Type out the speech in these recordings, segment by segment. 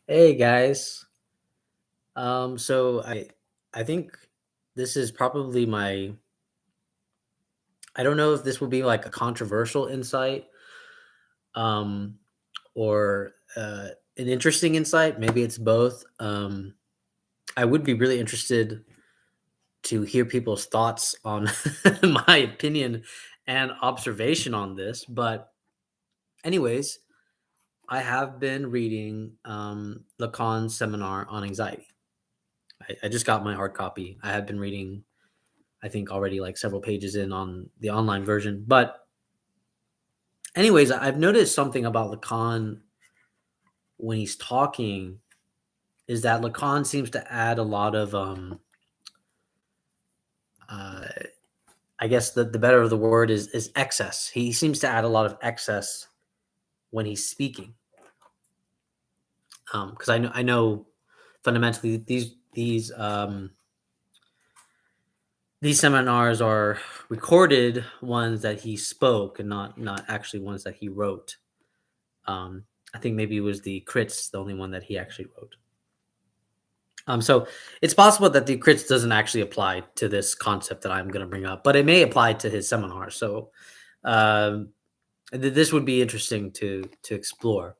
Hey guys. So I think this is probably my I don't know if this will be like a controversial insight um or an interesting insight. Maybe it's both. I would be really interested to hear people's thoughts on my opinion and observation on this. But anyways, I have been reading Lacan's seminar on anxiety. I just got my hard copy. I have been reading I think already like several pages in on the online version. But anyways, I've noticed something about Lacan when he's talking is that Lacan seems to add a lot of uh I guess the better of the word is excess. He seems to add a lot of excess when he's speaking. Because I know fundamentally these seminars are recorded ones that he spoke and not actually ones that he wrote. I think maybe it was the crits, the only one that he actually wrote. So it's possible that the crits doesn't actually apply to this concept that I'm going to bring up, but it may apply to his seminar. So um, this would be interesting to explore.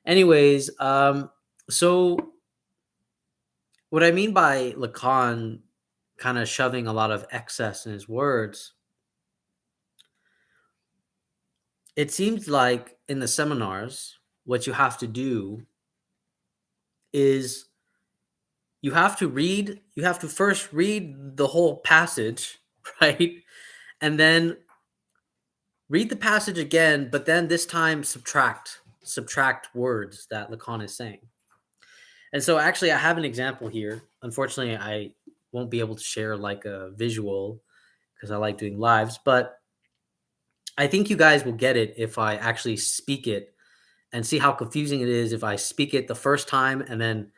Anyways, so what I mean by Lacan kind of shoving a lot of excess in his words, it seems like in the seminars, what you have to do is you have to first read the whole passage, right? And then read the passage again, but then this time subtract words that Lacan is saying. And so actually I have an example here. Unfortunately, I won't be able to share like a visual because I like doing lives, but I think you guys will get it if I actually speak it and see how confusing it is if I speak it the first time and then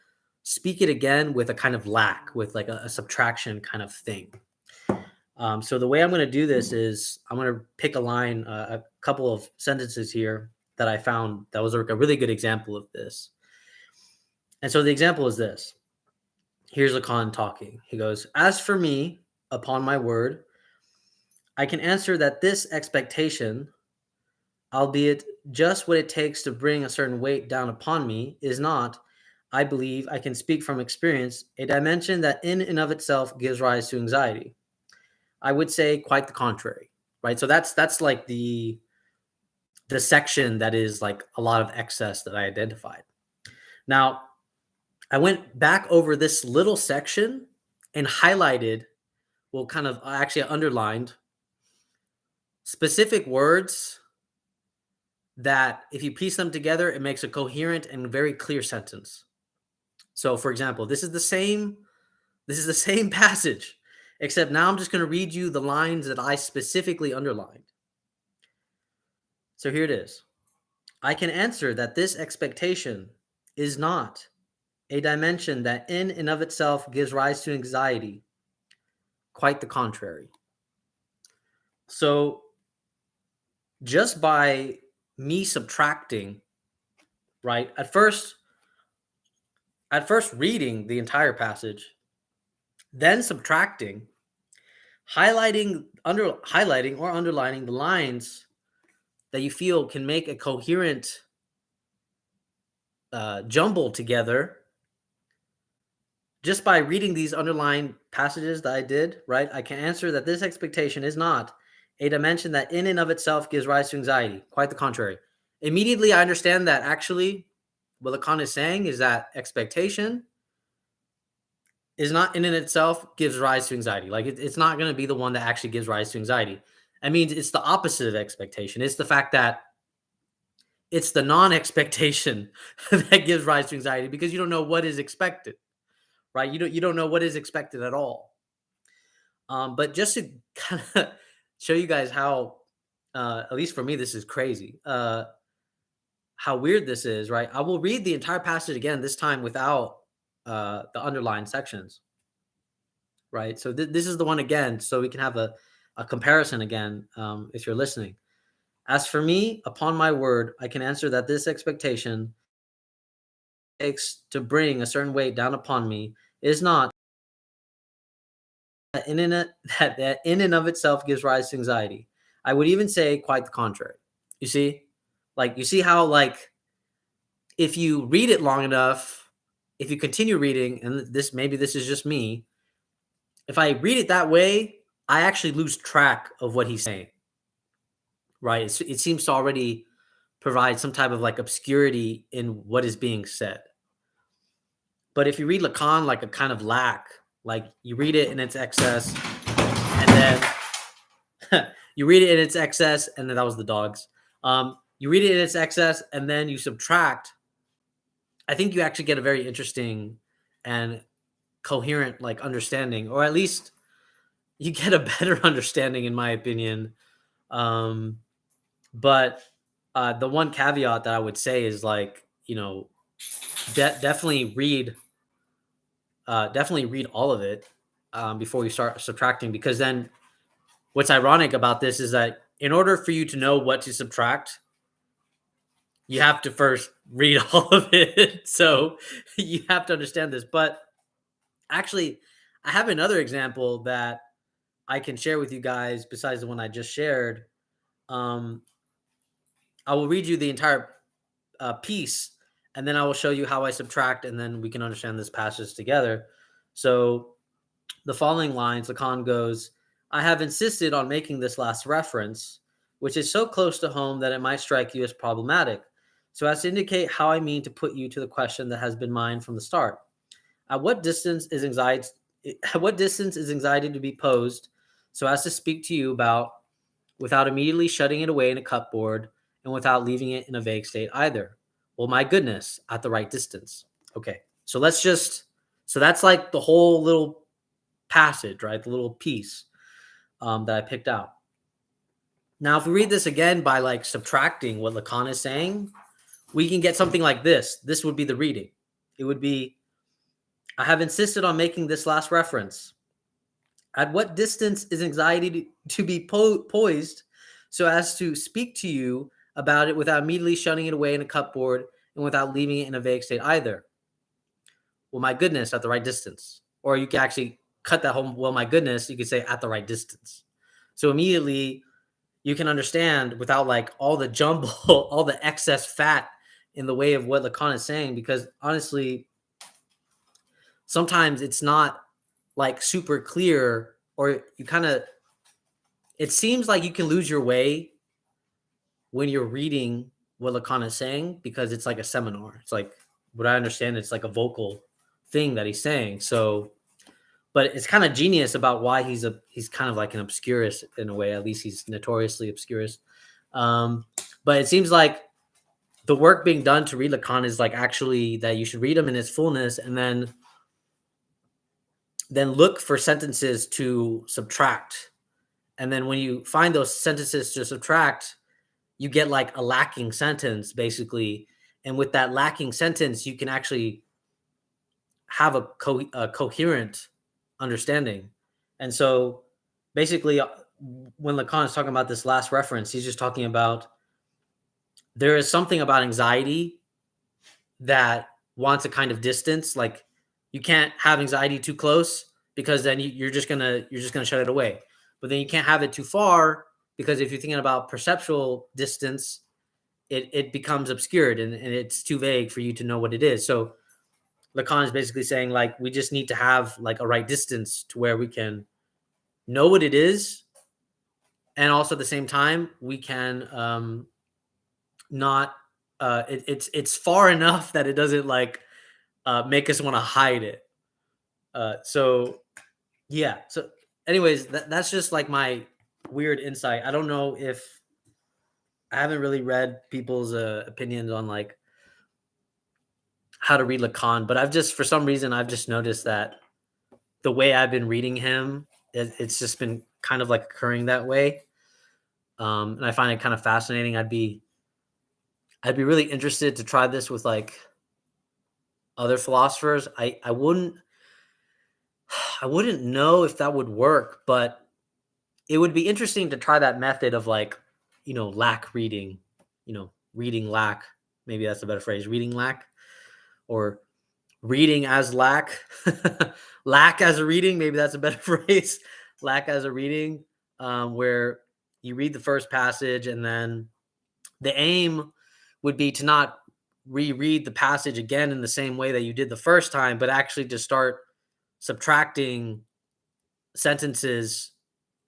speak it again with a kind of lack, with like a subtraction kind of thing. So the way I'm going to do this is I'm going to pick a line, a couple of sentences here that I found that was a really good example of this. And so the example is this. Here's Lacan talking. He goes, "As for me, upon my word, I can answer that this expectation, albeit just what it takes to bring a certain weight down upon me, is not, I believe I can speak from experience, a dimension that in and of itself gives rise to anxiety. I would say quite the contrary." Right? So that's like the section that is like a lot of excess that I identified. Now, I went back over this little section and highlighted, well, kind of actually underlined specific words that if you piece them together, it makes a coherent and very clear sentence. So, for example, this is the same passage, except now I'm just going to read you the lines that I specifically underlined. So here it is. I can answer that this expectation is not a dimension that in and of itself gives rise to anxiety. Quite the contrary. So just by me subtracting, right? At first reading the entire passage, then subtracting, highlighting or underlining the lines that you feel can make a coherent jumble together. Just by reading these underlined passages that I did, right, I can answer that this expectation is not a dimension that in and of itself gives rise to anxiety. Quite the contrary. Immediately, I understand that actually what Lacan is saying is that expectation is not in and itself gives rise to anxiety. Like it's not going to be the one that actually gives rise to anxiety. I mean, it's the opposite of expectation. It's the fact that it's the non-expectation that gives rise to anxiety because you don't know what is expected, right? You don't know what is expected at all. But just to kind of show you guys how, at least for me, this is crazy. How weird this is, right? I will read the entire passage again, this time without the underlined sections, right? So this is the one again, so we can have a comparison again if you're listening. As for me, upon my word, I can answer that this expectation takes to bring a certain weight down upon me is not that that in and of itself gives rise to anxiety. I would even say quite the contrary. You see? Like, you see how, like, if you read it long enough, if you continue reading, and maybe this is just me, if I read it that way, I actually lose track of what he's saying, right? It seems to already provide some type of like obscurity in what is being said. But if you read Lacan like a kind of lack, like you read it in its excess, and then you read it in its excess, and then that was the dogs. You read it in its excess, and then you subtract. I think you actually get a very interesting and coherent like understanding, or at least you get a better understanding, in my opinion. Um, but the one caveat that I would say is like, definitely read all of it before you start subtracting, because then what's ironic about this is that in order for you to know what to subtract, you have to first read all of it. So you have to understand this. But actually, I have another example that I can share with you guys besides the one I just shared. Um, I will read you the entire piece, and then I will show you how I subtract, and then we can understand this passage together. So the following lines, Lacan goes, I have insisted on making this last reference, which is so close to home that it might strike you as problematic, so as to indicate how I mean to put you to the question that has been mine from the start. At what distance is anxiety? At what distance is anxiety to be posed, so as to speak to you about, without immediately shutting it away in a cupboard, and without leaving it in a vague state either? Well, my goodness, at the right distance. Okay, so so that's like the whole little passage, right? The little piece that I picked out. Now, if we read this again by like subtracting what Lacan is saying, we can get something like this. This would be the reading. It would be, I have insisted on making this last reference. At what distance is anxiety to be poised so as to speak to you about it without immediately shutting it away in a cupboard and without leaving it in a vague state either? Well, my goodness, at the right distance. Or you can actually cut that whole, well, my goodness, you could say at the right distance. So immediately you can understand without like all the jumble, all the excess fat in the way of what Lacan is saying, because honestly, sometimes it's not like super clear, or you kind of, it seems like you can lose your way when you're reading what Lacan is saying, because it's like a seminar. It's like, what I understand, it's like a vocal thing that he's saying. So, but it's kind of genius about why he's kind of like an obscurist in a way. At least he's notoriously obscurist. But it seems like the work being done to read Lacan is like actually that you should read him in his fullness, and then look for sentences to subtract. And then when you find those sentences to subtract, you get like a lacking sentence basically. And with that lacking sentence, you can actually have a coherent understanding. And so basically, when Lacan is talking about this last reference, he's just talking about there is something about anxiety that wants a kind of distance. Like, you can't have anxiety too close, because then you're just gonna shut it away. But then you can't have it too far, because if you're thinking about perceptual distance, it becomes obscured, and it's too vague for you to know what it is. So Lacan is basically saying, like, we just need to have like a right distance to where we can know what it is, and also at the same time we can not it's far enough that it doesn't like make us want to hide it. So yeah. So anyways, that's just like my weird insight. I don't know if I haven't really read people's opinions on like how to read Lacan, but I've just, for some reason, I've just noticed that the way I've been reading him, it's just been kind of like occurring that way. And I find it kind of fascinating. I'd be really interested to try this with like other philosophers. I wouldn't know if that would work, but it would be interesting to try that method of like, lack reading, reading lack. Maybe that's a better phrase, reading lack, or reading as lack, lack as a reading. Maybe that's a better phrase. Lack as a reading, where you read the first passage and then the aim would be to not reread the passage again in the same way that you did the first time, but actually to start subtracting sentences,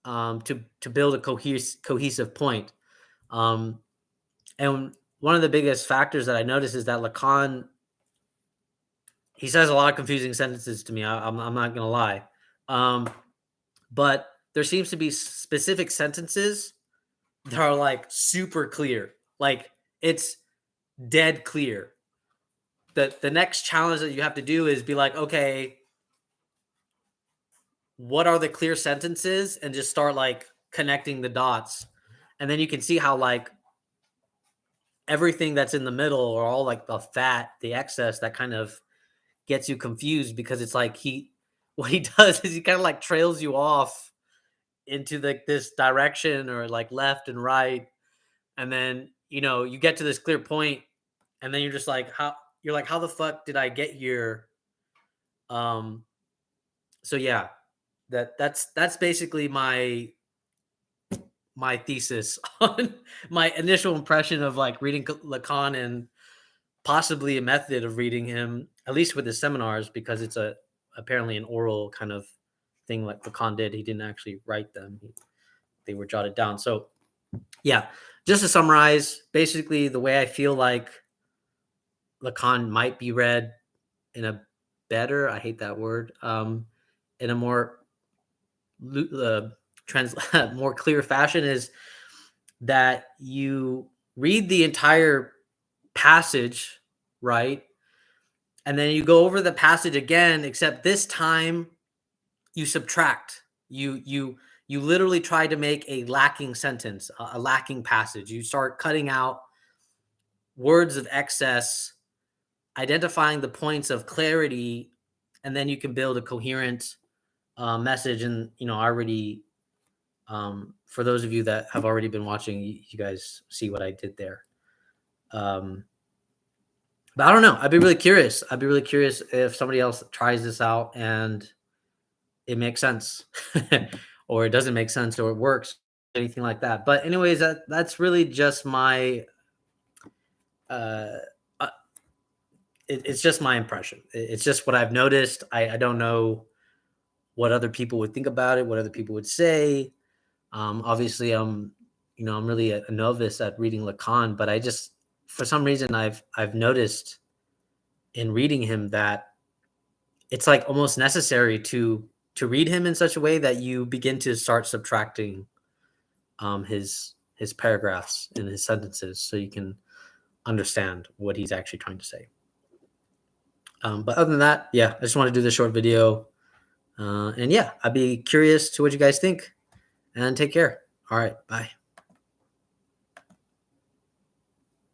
to build a cohesive point. Um, and one of the biggest factors that I noticed is that Lacan, he says a lot of confusing sentences to me. I'm not gonna lie, um, but there seems to be specific sentences that are like super clear, like it's dead clear. The next challenge that you have to do is be like, okay, what are the clear sentences, and just start like connecting the dots, and then you can see how like everything that's in the middle, or all like the fat, the excess that kind of gets you confused, because it's like he what he does is he kind of like trails you off into like this direction, or like left and right, and then you get to this clear point, and then you're like, how the fuck did I get here? um so yeah, that's basically my thesis on my initial impression of like reading Lacan, and possibly a method of reading him, at least with his seminars, because it's a apparently an oral kind of thing like Lacan did. He didn't actually write them; they were jotted down. So yeah, just to summarize, basically the way I feel like Lacan might be read in a better, I hate that word, in a more uh, more clear fashion, is that you read the entire passage, right? And then you go over the passage again, except this time you subtract. You literally try to make a lacking sentence, a lacking passage. You start cutting out words of excess, identifying the points of clarity, and then you can build a coherent message. And I already, for those of you that have already been watching, you guys see what I did there. But I don't know. I'd be really curious. I'd be really curious if somebody else tries this out and it makes sense, or it doesn't make sense, or it works, anything like that. But anyways, that's really just my uh, uh it's just my impression. It's just what I've noticed. I don't know what other people would think about it, what other people would say. Obviously, I'm really a novice at reading Lacan, but I just, for some reason, I've noticed in reading him that it's like almost necessary to read him in such a way that you begin to start subtracting his paragraphs and his sentences, so you can understand what he's actually trying to say. But other than that, yeah, I just want to do this short video. And yeah, I'd be curious to what you guys think, and take care. All right, bye.